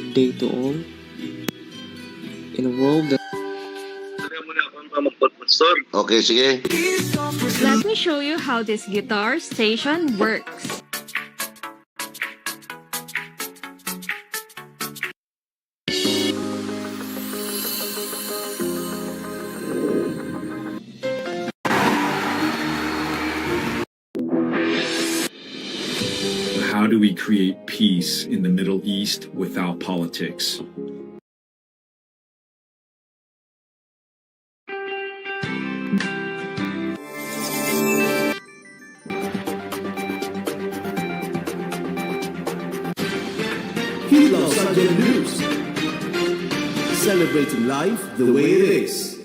good day to all. In a world that Okay, sige. Let me show you how this guitar station works. How do we create peace in the Middle East without politics? Hidlaw Sadya News. Celebrating life the way it is.